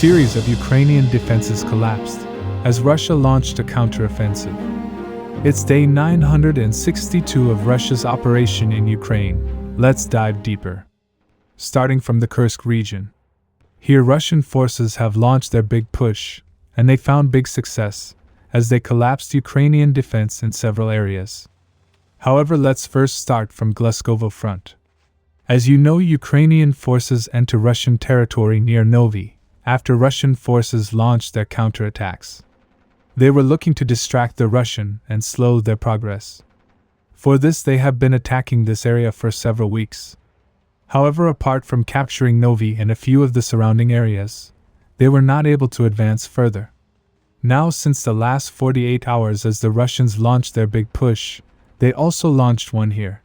series of Ukrainian defenses collapsed as Russia launched a counteroffensive. It's day 962 of Russia's operation in Ukraine. Let's dive deeper. Starting from the Kursk region. Here Russian forces have launched their big push, and they found big success, as they collapsed Ukrainian defense in several areas. However, let's first start from Gluskovo front. As you know, Ukrainian forces enter Russian territory near Novi, after Russian forces launched their counterattacks. They were looking to distract the Russian and slow their progress. For this, they have been attacking this area for several weeks. However, apart from capturing Novi and a few of the surrounding areas, they were not able to advance further. Now, since the last 48 hours as the Russians launched their big push, they also launched one here.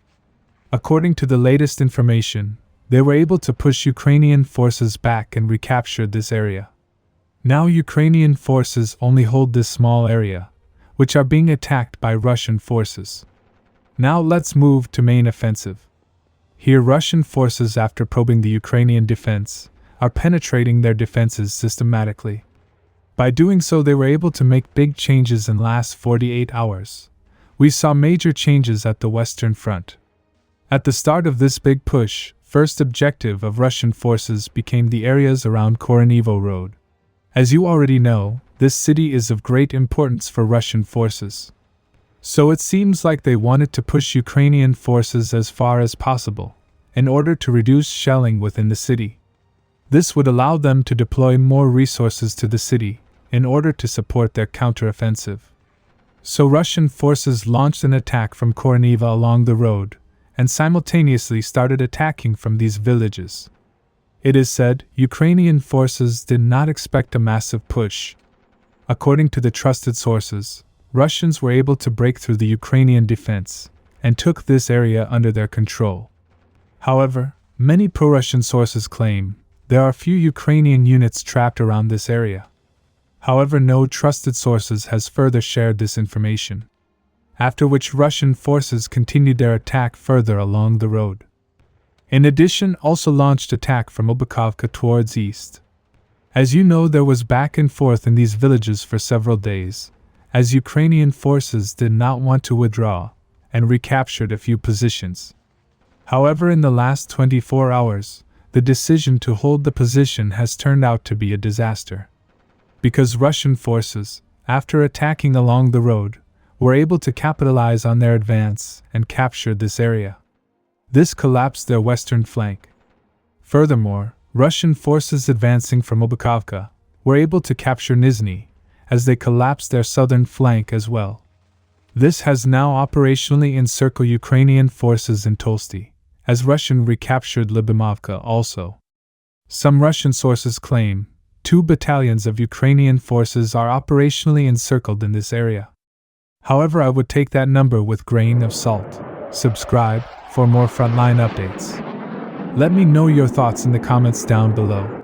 According to the latest information, they were able to push Ukrainian forces back and recapture this area. Now Ukrainian forces only hold this small area, which are being attacked by Russian forces. Now let's move to main offensive. Here Russian forces, after probing the Ukrainian defense, are penetrating their defenses systematically. By doing so, they were able to make big changes in last 48 hours. We saw major changes at the Western Front. At the start of this big push, first objective of Russian forces became the areas around Koronivo Road. As you already know, this city is of great importance for Russian forces. So it seems like they wanted to push Ukrainian forces as far as possible, in order to reduce shelling within the city. This would allow them to deploy more resources to the city, in order to support their counteroffensive. So Russian forces launched an attack from Koronivo along the road, and simultaneously started attacking from these villages. It is said Ukrainian forces did not expect a massive push. According to the trusted sources, Russians were able to break through the Ukrainian defense and took this area under their control. However, many pro-Russian sources claim there are few Ukrainian units trapped around this area. However, no trusted sources has further shared this information. After which Russian forces continued their attack further along the road. In addition, also launched attack from Avdiivka towards east. As you know, there was back and forth in these villages for several days, as Ukrainian forces did not want to withdraw, and recaptured a few positions. However, in the last 24 hours, the decision to hold the position has turned out to be a disaster. Because Russian forces, after attacking along the road, were able to capitalize on their advance and capture this area. This collapsed their western flank. Furthermore, Russian forces advancing from Avdiivka were able to capture Nizhny, as they collapsed their southern flank as well. This has now operationally encircled Ukrainian forces in Tolsty, as Russian recaptured Lyubimovka also. Some Russian sources claim 2 battalions of Ukrainian forces are operationally encircled in this area. However, I would take that number with grain of salt. Subscribe for more frontline updates. Let me know your thoughts in the comments down below.